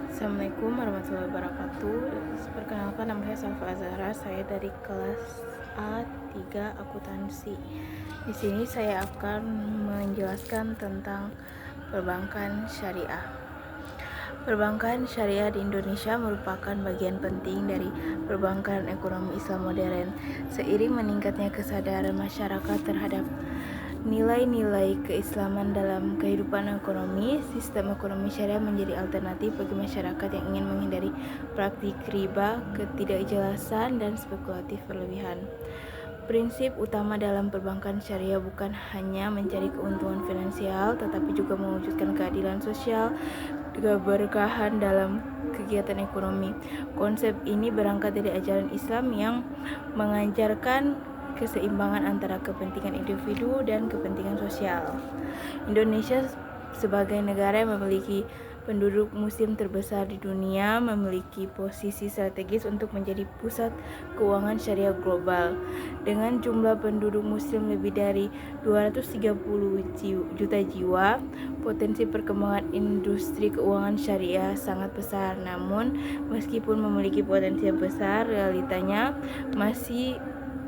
Assalamualaikum warahmatullahi wabarakatuh. Perkenalkan, nama saya Salva Azhara. Saya dari kelas A3 akuntansi. Di sini saya akan menjelaskan tentang perbankan syariah. Perbankan syariah di Indonesia merupakan bagian penting dari perbankan ekonomi Islam modern. Seiring meningkatnya kesadaran masyarakat terhadap nilai-nilai keislaman dalam kehidupan ekonomi, sistem ekonomi syariah menjadi alternatif bagi masyarakat yang ingin menghindari praktik riba, ketidakjelasan, dan spekulatif berlebihan. Prinsip utama dalam perbankan syariah bukan hanya mencari keuntungan finansial, tetapi juga mewujudkan keadilan sosial, keberkahan dalam kegiatan ekonomi. Konsep ini berangkat dari ajaran Islam yang mengajarkan keseimbangan antara kepentingan individu dan kepentingan sosial. Indonesia sebagai negara yang memiliki penduduk muslim terbesar di dunia memiliki posisi strategis untuk menjadi pusat keuangan syariah global. Dengan jumlah penduduk muslim lebih dari 230 juta jiwa, potensi perkembangan industri keuangan syariah sangat besar. Namun, meskipun memiliki potensi yang besar, realitanya masih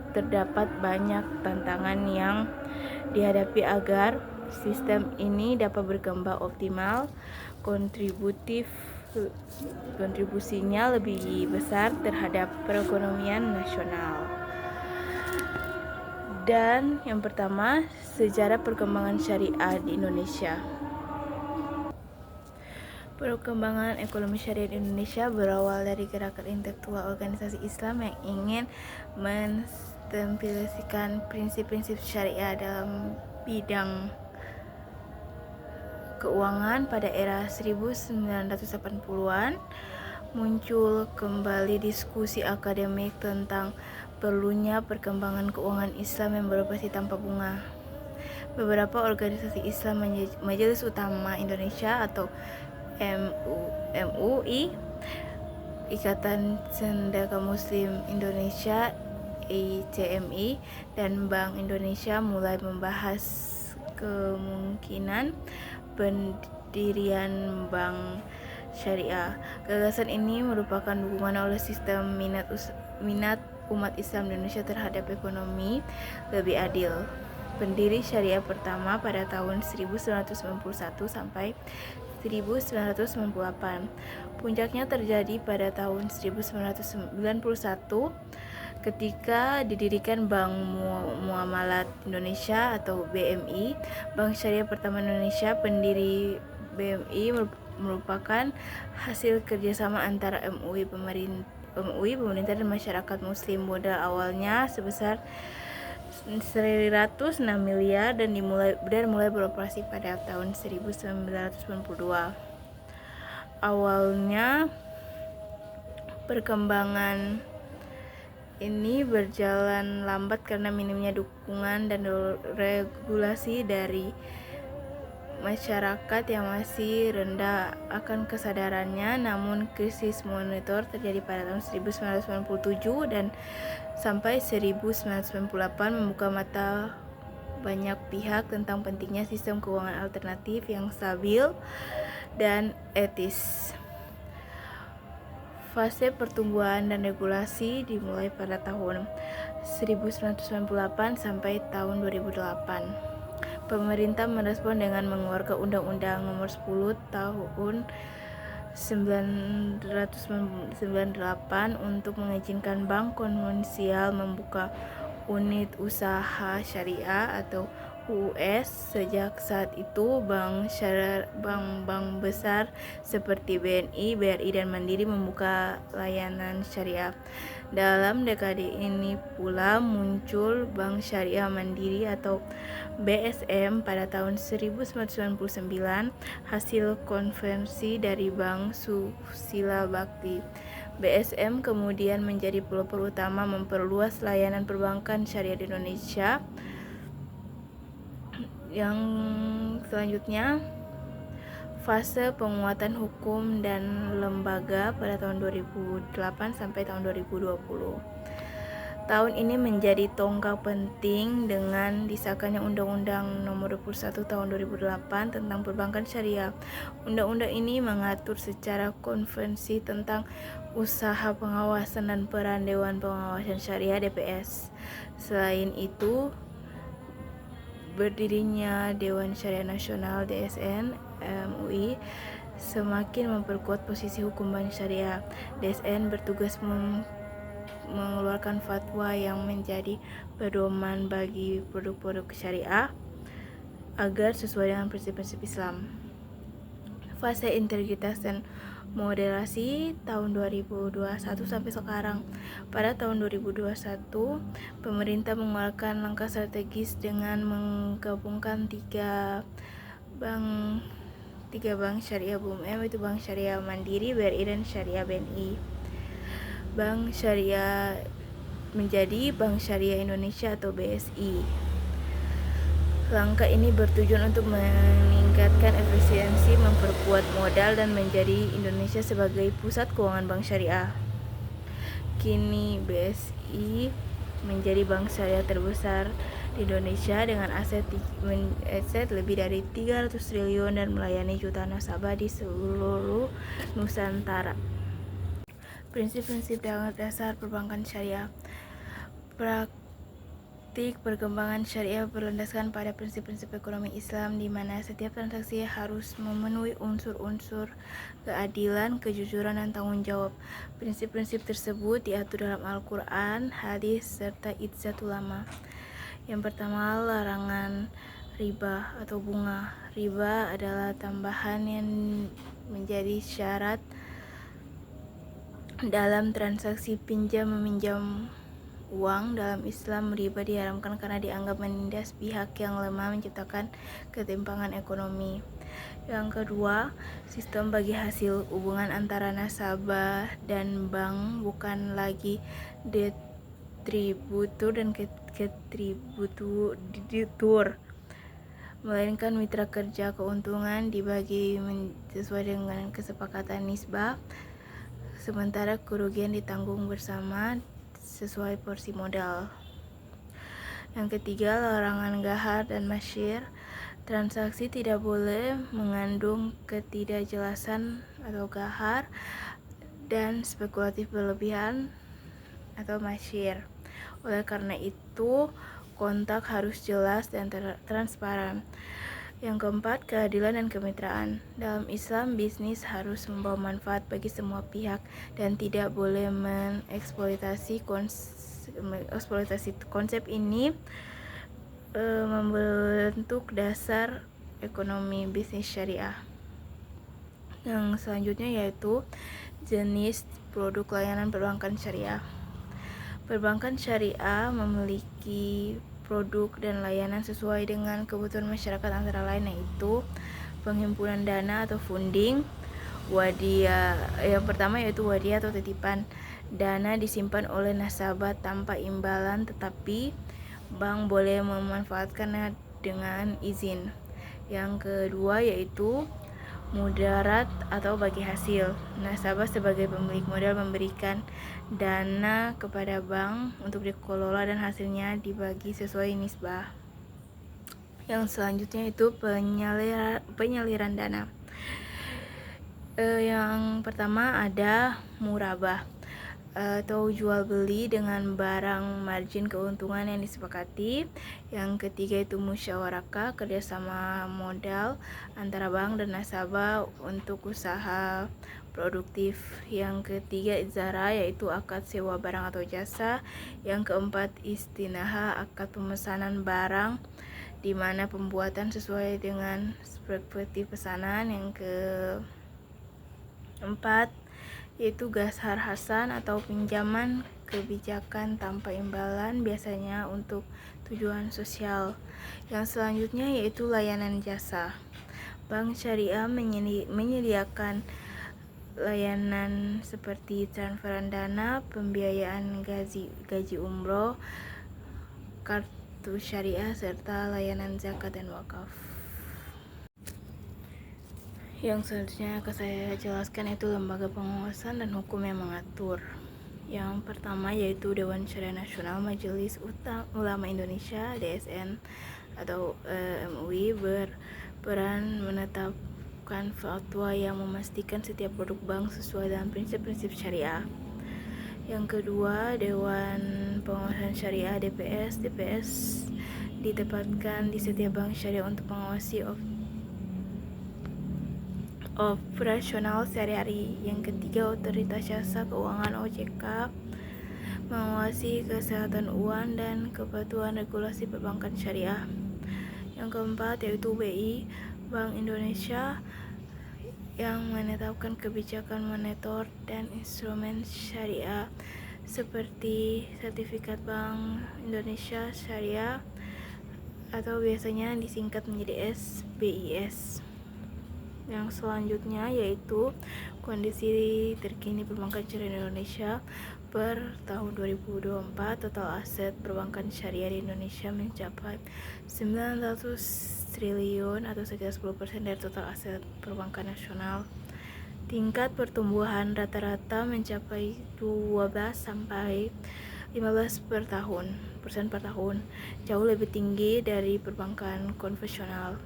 terdapat banyak tantangan yang dihadapi agar sistem ini dapat berkembang optimal. Kontribusinya lebih besar terhadap perekonomian nasional. Dan yang pertama, sejarah perkembangan syariah di Indonesia. Perkembangan ekonomi syariah di Indonesia berawal dari gerakan intelektual organisasi Islam yang ingin menstempelkan prinsip-prinsip syariah dalam bidang keuangan. Pada era 1980-an muncul kembali diskusi akademik tentang perlunya perkembangan keuangan Islam yang beroperasi tanpa bunga. Beberapa organisasi Islam, Majelis Ulama Indonesia atau MUI, Ikatan Cendekia Muslim Indonesia ICMI, dan Bank Indonesia mulai membahas kemungkinan pendirian bank syariah. Gagasan ini merupakan dukungan oleh sistem minat umat Islam di Indonesia terhadap ekonomi lebih adil. Pendiri syariah pertama pada tahun 1991 sampai 1998. Puncaknya terjadi pada tahun 1991 ketika didirikan Bank Muamalat Indonesia atau BMI. Bank Syariah pertama Indonesia. Pendiri BMI merupakan hasil kerjasama antara MUI, pemerintah dan masyarakat muslim. Modal awalnya sebesar 106 miliar dan mulai beroperasi pada tahun 1992. Awalnya perkembangan ini berjalan lambat karena minimnya dukungan dan regulasi dari masyarakat yang masih rendah akan kesadarannya. Namun krisis moneter terjadi pada tahun 1997 dan sampai 1998 membuka mata banyak pihak tentang pentingnya sistem keuangan alternatif yang stabil dan etis. Fase pertumbuhan dan regulasi dimulai pada tahun 1998 sampai tahun 2008. Pemerintah merespon dengan mengeluarkan Undang-Undang Nomor 10 Tahun 1998 untuk mengizinkan bank konvensional membuka unit usaha syariah atau UUS. Sejak saat itu, bank besar seperti BNI, BRI, dan Mandiri membuka layanan syariah. Dalam dekade ini pula muncul Bank Syariah Mandiri atau BSM pada tahun 1999, hasil konversi dari Bank Susila Bakti. BSM kemudian menjadi pelopor utama memperluas layanan perbankan syariah di Indonesia. Yang selanjutnya, fase penguatan hukum dan lembaga pada tahun 2008 sampai tahun 2020. Tahun ini menjadi tonggak penting dengan disahkannya Undang-Undang Nomor 21 Tahun 2008 tentang Perbankan Syariah. Undang-undang ini mengatur secara konvensi tentang usaha pengawasan dan peran Dewan Pengawasan Syariah (DPS). Selain itu, berdirinya Dewan Syariah Nasional (DSN) MUI semakin memperkuat posisi hukum bank syariah. DSN bertugas mengeluarkan fatwa yang menjadi pedoman bagi produk-produk syariah agar sesuai dengan prinsip-prinsip Islam. Fase integritas dan moderasi tahun 2021 sampai sekarang. Pada tahun 2021, pemerintah mengeluarkan langkah strategis dengan menggabungkan tiga bank syariah BUMM, yaitu Bank Syariah Mandiri, BRI, dan Syariah BNI. Bank Syariah menjadi Bank Syariah Indonesia atau BSI. Langkah ini bertujuan untuk meningkatkan efisiensi, memperkuat modal, dan menjadi Indonesia sebagai pusat keuangan bank syariah. Kini BSI menjadi bank syariah terbesar di Indonesia dengan aset lebih dari 300 triliun dan melayani jutaan nasabah di seluruh Nusantara. Prinsip-prinsip dasar perbankan syariah. Praktik perkembangan syariah berlandaskan pada prinsip-prinsip ekonomi Islam, di mana setiap transaksi harus memenuhi unsur-unsur keadilan, kejujuran, dan tanggung jawab. Prinsip-prinsip tersebut diatur dalam Al-Quran, hadis, serta ijma ulama. Yang pertama, larangan riba atau bunga. Riba adalah tambahan yang menjadi syarat dalam transaksi pinjam-meminjam uang. Dalam Islam, riba diharamkan karena dianggap menindas pihak yang lemah, menciptakan ketimpangan ekonomi. Yang kedua, sistem bagi hasil. Hubungan antara nasabah dan bank bukan lagi distributor dan kontributor, melainkan mitra kerja. Keuntungan dibagi sesuai dengan kesepakatan nisbah, sementara kerugian ditanggung bersama sesuai porsi modal. Yang ketiga, larangan gahar dan masyir. Transaksi tidak boleh mengandung ketidakjelasan atau gahar dan spekulatif berlebihan atau masyir. Oleh karena itu, kontak harus jelas dan transparan. Yang keempat, keadilan dan kemitraan. Dalam Islam, bisnis harus membawa manfaat bagi semua pihak dan tidak boleh mengeksploitasi konsep ini membentuk dasar ekonomi bisnis syariah. Yang selanjutnya yaitu jenis produk layanan perbankan syariah. Perbankan syariah memiliki produk dan layanan sesuai dengan kebutuhan masyarakat, antara lain yaitu penghimpunan dana atau funding, wadiah. Yang pertama yaitu wadiah atau titipan. Dana disimpan oleh nasabah tanpa imbalan, tetapi bank boleh memanfaatkannya dengan izin. Yang kedua yaitu mudarat atau bagi hasil. Nasabah sebagai pemilik modal memberikan dana kepada bank untuk dikelola dan hasilnya dibagi sesuai nisbah. Yang selanjutnya itu penyaliran dana. Yang pertama ada murabah atau jual beli dengan barang margin keuntungan yang disepakati. Yang ketiga itu musyawarah, kerjasama modal antara bank dan nasabah untuk usaha produktif. Yang ketiga ijara, yaitu akad sewa barang atau jasa. Yang keempat istinaha, akad pemesanan barang di mana pembuatan sesuai dengan spekulatif pesanan. Yang keempat yaitu gashar hasan atau pinjaman kebijakan tanpa imbalan, biasanya untuk tujuan sosial. Yang selanjutnya yaitu layanan jasa. Bank syariah menyediakan layanan seperti transferan dana, pembiayaan gaji umroh, kartu syariah, serta layanan zakat dan wakaf. Yang selanjutnya akan saya jelaskan itu lembaga pengawasan dan hukum yang mengatur. Yang pertama yaitu Dewan Syariah Nasional Majelis Ulama Indonesia (DSN) atau MUI berperan menetapkan fatwa yang memastikan setiap produk bank sesuai dengan prinsip-prinsip syariah. Yang kedua, Dewan Pengawasan Syariah (DPS). DPS ditempatkan di setiap bank syariah untuk mengawasi operasional sehari-hari. Yang ketiga, Otoritas Jasa Keuangan (OJK) mengawasi kesehatan uang dan kepatuhan regulasi perbankan syariah. Yang keempat yaitu BI, Bank Indonesia, yang menetapkan kebijakan moneter dan instrumen syariah seperti sertifikat Bank Indonesia Syariah atau biasanya disingkat menjadi SBIS. Yang selanjutnya yaitu kondisi terkini perbankan syariah Indonesia per tahun 2024. Total aset perbankan syariah di Indonesia mencapai 900 triliun atau sekitar 10% dari total aset perbankan nasional. Tingkat pertumbuhan rata-rata mencapai 12 sampai 15% per tahun, jauh lebih tinggi dari perbankan konvensional.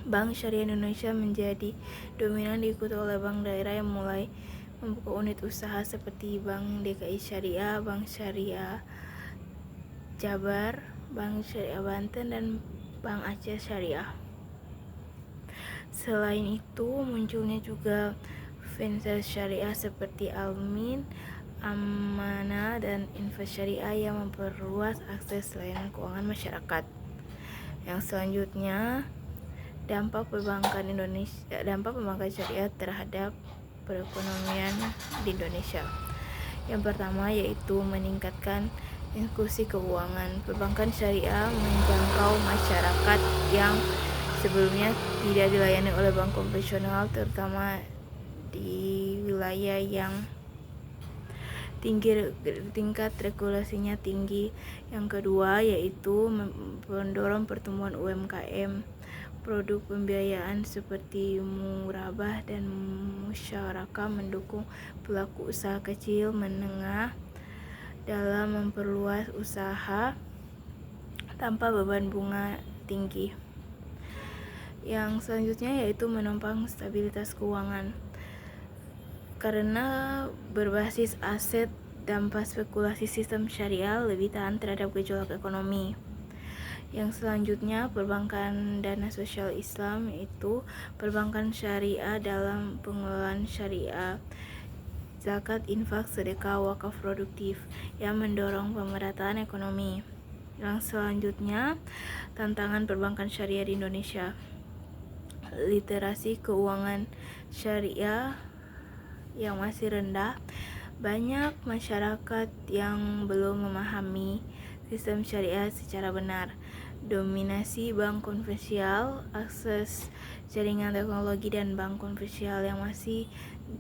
Bank Syariah Indonesia menjadi dominan, diikuti oleh bank daerah yang mulai membuka unit usaha seperti Bank DKI Syariah, Bank Syariah Jabar, Bank Syariah Banten, dan Bank Aceh Syariah. Selain itu, munculnya juga fintech syariah seperti Almin, Amanah, dan Invest Syariah yang memperluas akses layanan keuangan masyarakat. Yang selanjutnya, dampak perbankan syariah terhadap perekonomian di Indonesia. Yang pertama yaitu meningkatkan inklusi keuangan. Perbankan syariah menjangkau masyarakat yang sebelumnya tidak dilayani oleh bank konvensional, terutama di wilayah yang tingkat regulasinya tinggi. Yang kedua yaitu mendorong pertumbuhan UMKM. Produk pembiayaan seperti murabah dan musyarakah mendukung pelaku usaha kecil menengah dalam memperluas usaha tanpa beban bunga tinggi. Yang selanjutnya yaitu menopang stabilitas keuangan. Karena berbasis aset, dampak spekulasi sistem syariah lebih tahan terhadap gejolak ekonomi. Yang selanjutnya, perbankan dana sosial Islam, yaitu perbankan syariah dalam pengelolaan syariah, zakat, infak, sedekah, wakaf produktif yang mendorong pemerataan ekonomi. Yang selanjutnya, tantangan perbankan syariah di Indonesia. Literasi keuangan syariah yang masih rendah. Banyak masyarakat yang belum memahami sistem syariah secara benar. Dominasi bank konvensional, akses jaringan teknologi dan bank konvensional yang masih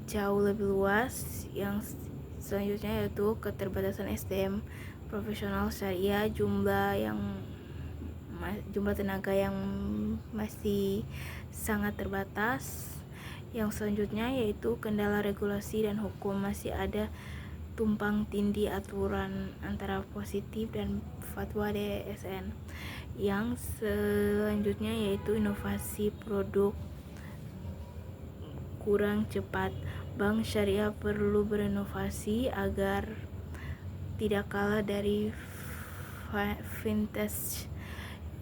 jauh lebih luas. Yang selanjutnya yaitu keterbatasan SDM profesional syariah, jumlah tenaga yang masih sangat terbatas. Yang selanjutnya yaitu kendala regulasi dan hukum, masih ada tumpang tindih aturan antara positif dan fatwa DSN. Yang selanjutnya yaitu inovasi produk kurang cepat. Bank syariah perlu berinovasi agar tidak kalah dari fintech.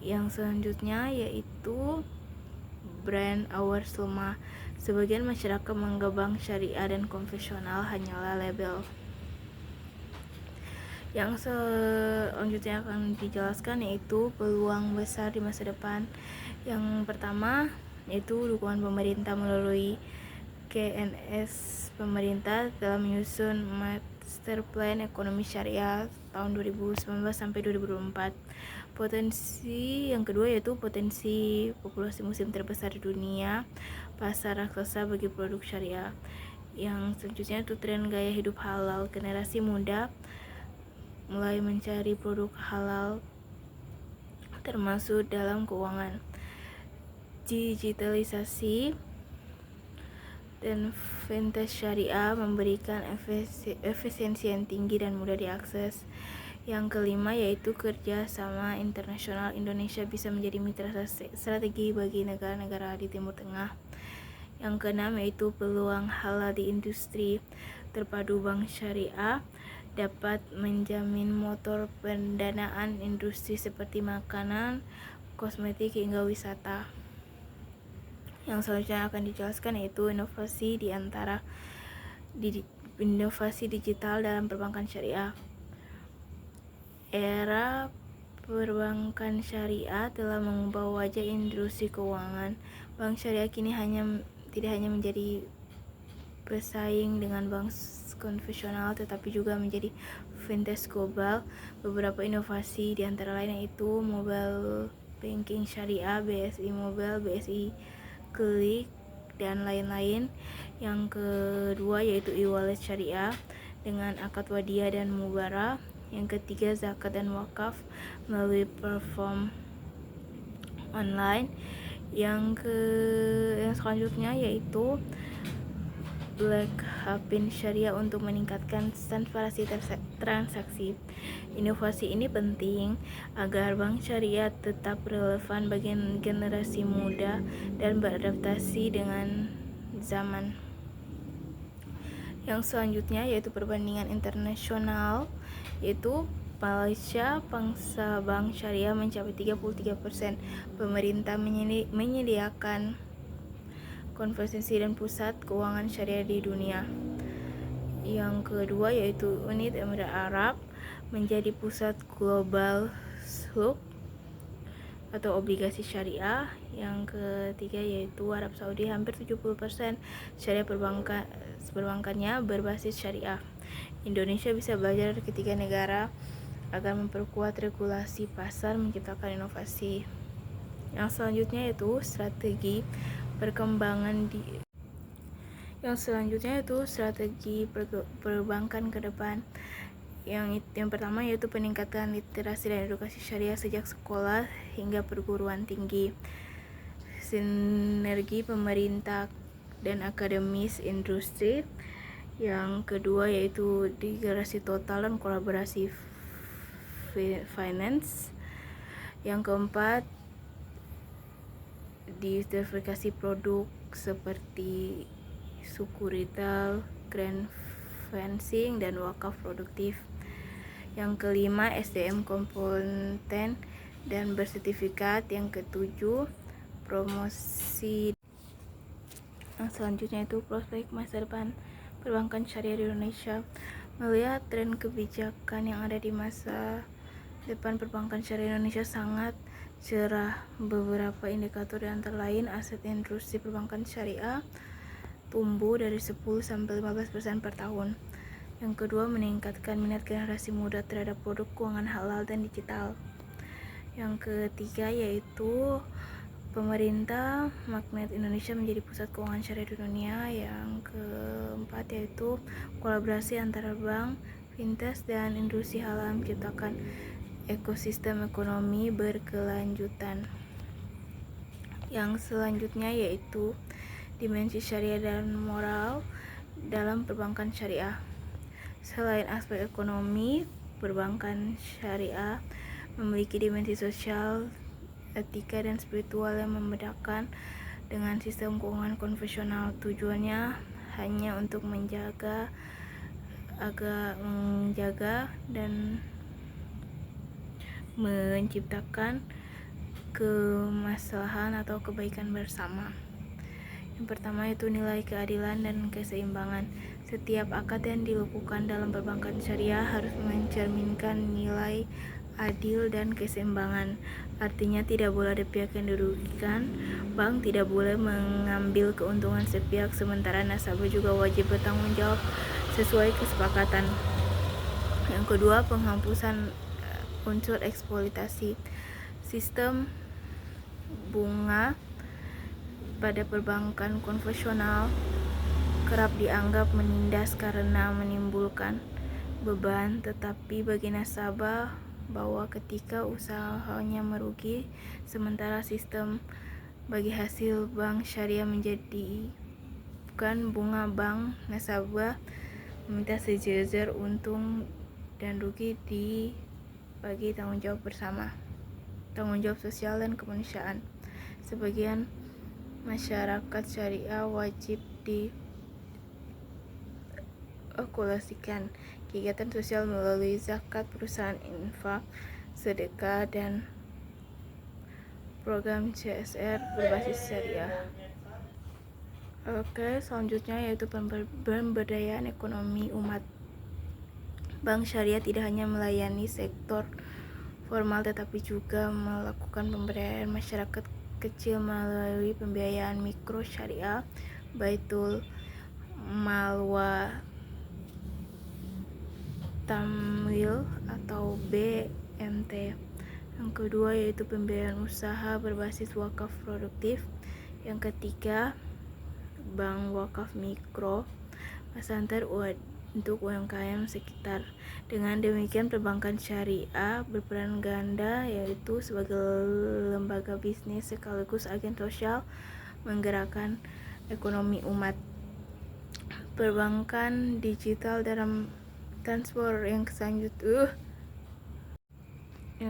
Yang selanjutnya yaitu brand awareness lemah. Sebagian masyarakat menganggap bank syariah dan konvensional hanyalah label. Yang selanjutnya akan dijelaskan yaitu peluang besar di masa depan. Yang pertama yaitu dukungan pemerintah melalui KNS. Pemerintah dalam menyusun Master Plan Ekonomi Syariah tahun 2019 sampai 2024. Potensi yang kedua yaitu potensi populasi muslim terbesar di dunia, pasar raksasa bagi produk syariah. Yang selanjutnya itu tren gaya hidup halal. Generasi muda mulai mencari produk halal termasuk dalam keuangan. Digitalisasi Dan fintech syariah memberikan efisiensi yang tinggi dan mudah diakses. Yang kelima yaitu kerja sama internasional. Indonesia bisa menjadi mitra strategi bagi negara-negara di Timur Tengah. Yang keenam yaitu peluang halal di industri. Terpadu bank syariah dapat menjamin motor pendanaan industri seperti makanan, kosmetik hingga wisata. Yang selanjutnya akan dijelaskan yaitu inovasi digital dalam perbankan syariah. Era perbankan syariah telah mengubah wajah industri keuangan. Bank syariah kini tidak hanya menjadi pesaing dengan bank konvensional, tetapi juga menjadi fintech global. Beberapa inovasi di antara lain yaitu mobile banking syariah, BSI Mobile, BSI Klik, dan lain-lain. Yang kedua yaitu e-wallet syariah dengan akad wadiyah dan mubarah. Yang ketiga zakat dan wakaf melalui platform online. Yang selanjutnya yaitu Black Hapin Syariah untuk meningkatkan transparansi transaksi. Inovasi ini penting agar bank syariah tetap relevan bagi generasi muda dan beradaptasi dengan zaman. Yang selanjutnya yaitu perbandingan internasional, yaitu Malaysia pangsa bank syariah mencapai 33%. Pemerintah menyediakan konvergensi dan pusat keuangan syariah di dunia. Yang kedua yaitu Uni Emirat Arab menjadi pusat global SUQ atau obligasi syariah. Yang ketiga yaitu Arab Saudi, hampir 70% syariah perbankannya berbasis syariah. Indonesia bisa belajar dari ketiga negara agar memperkuat regulasi pasar, menciptakan inovasi. Yang selanjutnya yaitu strategi perbankan ke depan. Yang pertama yaitu peningkatan literasi dan edukasi syariah sejak sekolah hingga perguruan tinggi. Sinergi pemerintah dan akademis industri. Yang kedua yaitu integrasi total dan kolaborasi finance. Yang keempat, diversifikasi produk seperti suku retail, grand financing, dan wakaf produktif. Yang kelima, SDM kompeten dan bersertifikat. Yang ketujuh, promosi. Yang selanjutnya itu prospek masa depan perbankan syariah di Indonesia. Melihat tren kebijakan yang ada di masa depan perbankan syariah Indonesia sangat cerah. Beberapa indikator di antara lain aset industri perbankan syariah tumbuh dari 10-15% per tahun. Yang kedua, meningkatkan minat generasi muda terhadap produk keuangan halal dan digital. Yang ketiga yaitu pemerintah magnet Indonesia menjadi pusat keuangan syariah di dunia. Yang keempat yaitu kolaborasi antara bank, fintech, dan industri halal menciptakan ekosistem ekonomi berkelanjutan. Yang selanjutnya yaitu dimensi syariah dan moral dalam perbankan syariah. Selain aspek ekonomi, perbankan syariah memiliki dimensi sosial, etika, dan spiritual yang membedakan dengan sistem keuangan konvensional. Tujuannya hanya untuk menjaga dan menciptakan kemaslahan atau kebaikan bersama. Yang pertama itu nilai keadilan dan keseimbangan. Setiap akad yang dilakukan dalam perbankan syariah harus mencerminkan nilai adil dan keseimbangan. Artinya tidak boleh ada pihak yang dirugikan. Bank tidak boleh mengambil keuntungan sepihak, sementara nasabah juga wajib bertanggung jawab sesuai kesepakatan. Yang kedua, penghapusan unsur eksploitasi. Sistem bunga pada perbankan konvensional kerap dianggap menindas karena menimbulkan beban, tetapi bagi nasabah bahwa ketika usahanya merugi, sementara sistem bagi hasil bank syariah menjadi menentukan bunga bank nasabah, meminta sejajar untung dan rugi dibagi tanggung jawab bersama, tanggung jawab sosial dan kemanusiaan. Sebagian masyarakat syariah wajib diakulasikan kegiatan sosial melalui zakat, perusahaan infak, sedekah, dan program CSR berbasis syariah. Oke, selanjutnya yaitu pemberdayaan ekonomi umat. Bank syariah tidak hanya melayani sektor formal tetapi juga melakukan pemberdayaan masyarakat kecil melalui pembiayaan mikro syariah, Baitul Mal wa Tamwil atau BMT. Yang kedua yaitu pembiayaan usaha berbasis wakaf produktif. Yang ketiga, bank wakaf mikro pesantren untuk UMKM sekitar. Dengan demikian, perbankan syariah berperan ganda, yaitu sebagai lembaga bisnis sekaligus agen sosial menggerakkan ekonomi umat. Perbankan digital dalam transfer yang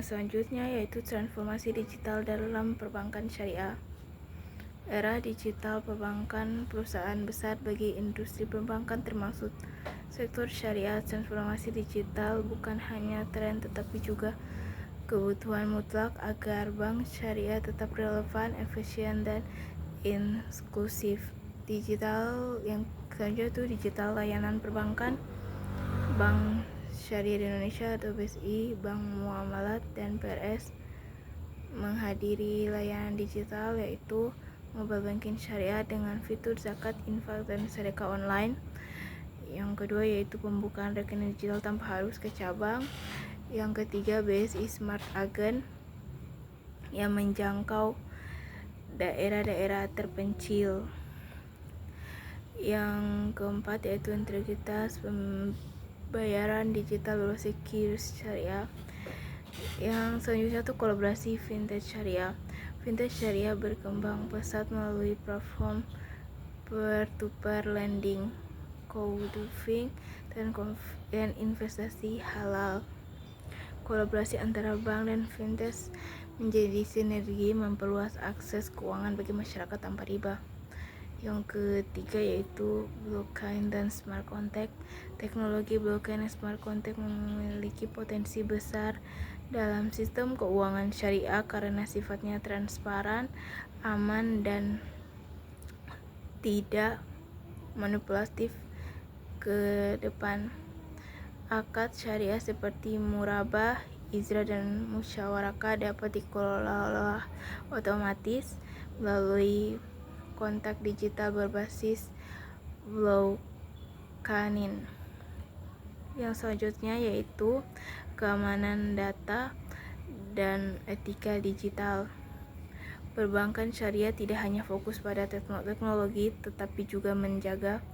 selanjutnya yaitu transformasi digital dalam perbankan syariah. Era digital perbankan, perusahaan besar bagi industri perbankan termasuk sektor syariah. Transformasi digital bukan hanya tren tetapi juga kebutuhan mutlak agar bank syariah tetap relevan, efisien, dan inklusif. Digital yang selanjutnya itu digital layanan perbankan. Bank Syariah di Indonesia atau BSI, Bank Muamalat, dan PRS menghadiri layanan digital yaitu mobile banking syariah dengan fitur zakat, infak, dan sedekah online. Yang kedua yaitu pembukaan rekening digital tanpa harus ke cabang. Yang ketiga BSI Smart Agent yang menjangkau daerah-daerah terpencil. Yang keempat yaitu integritas pembayaran digital berbasis QRIS syariah. Yang selanjutnya itu kolaborasi fintech syariah. Fintech syariah berkembang pesat melalui platform peer-to-peer lending, crowdfunding, dan investasi halal. Kolaborasi antara bank dan fintech menjadi sinergi memperluas akses keuangan bagi masyarakat tanpa riba. Yang ketiga yaitu blockchain dan smart contract. Teknologi blockchain dan smart contract memiliki potensi besar dalam sistem keuangan syariah karena sifatnya transparan, aman, dan tidak manipulatif ke depan. Akad syariah seperti murabah, ijrah, dan musyawarah dapat dikelola otomatis melalui kontak digital berbasis blockchain. Yang selanjutnya yaitu keamanan data dan etika digital. Perbankan syariah tidak hanya fokus pada teknologi tetapi juga menjaga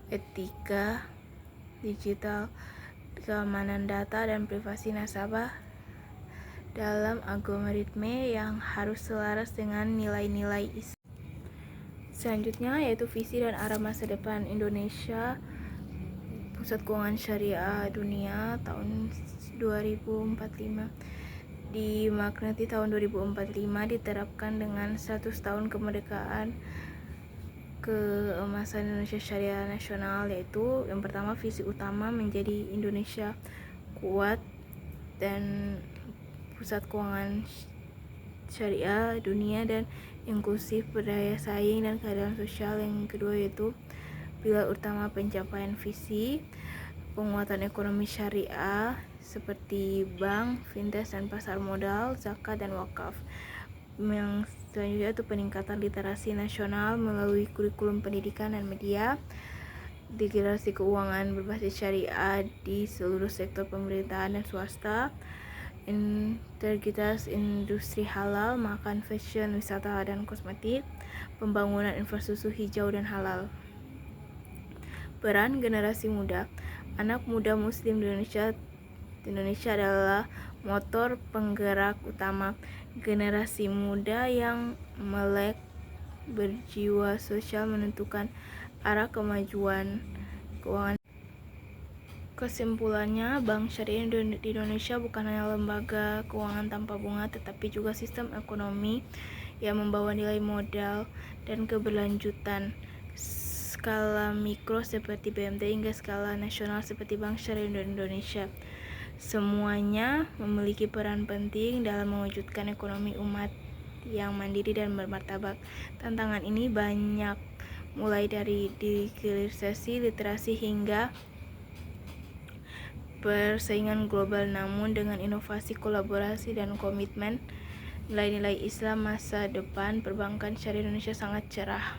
etika digital, keamanan data, dan privasi nasabah dalam algoritma yang harus selaras dengan nilai-nilai Islam. Selanjutnya yaitu visi dan arah masa depan Indonesia Pusat Keuangan Syariah Dunia tahun 2045. Dimaknati tahun 2045 diterapkan dengan 100 tahun kemerdekaan keemasan Indonesia Syariah Nasional, yaitu yang pertama visi utama menjadi Indonesia kuat dan pusat keuangan syariah dunia dan inklusif, berdaya saing, dan keadilan sosial. Yang kedua yaitu pilar utama pencapaian visi, penguatan ekonomi syariah seperti bank, fintech, dan pasar modal, zakat, dan wakaf. Yang selanjutnya itu peningkatan literasi nasional melalui kurikulum pendidikan dan media, digitalisasi keuangan berbasis syariah di seluruh sektor pemerintahan dan swasta, integritas industri halal, makan, fashion, wisata, dan kosmetik, pembangunan infrastruktur hijau dan halal. Peran generasi muda. Anak muda muslim di Indonesia adalah motor penggerak utama. Generasi muda yang melek berjiwa sosial menentukan arah kemajuan keuangan. Kesimpulannya, Bank Syariah di Indonesia bukan hanya lembaga keuangan tanpa bunga, tetapi juga sistem ekonomi yang membawa nilai modal dan keberlanjutan. Skala mikro seperti BMT hingga skala nasional seperti Bank Syariah Indonesia. Semuanya memiliki peran penting dalam mewujudkan ekonomi umat yang mandiri dan bermartabat. Tantangan ini banyak, mulai dari digitalisasi, literasi, hingga persaingan global. Namun dengan inovasi, kolaborasi, dan komitmen nilai-nilai Islam, masa depan perbankan syariah Indonesia sangat cerah.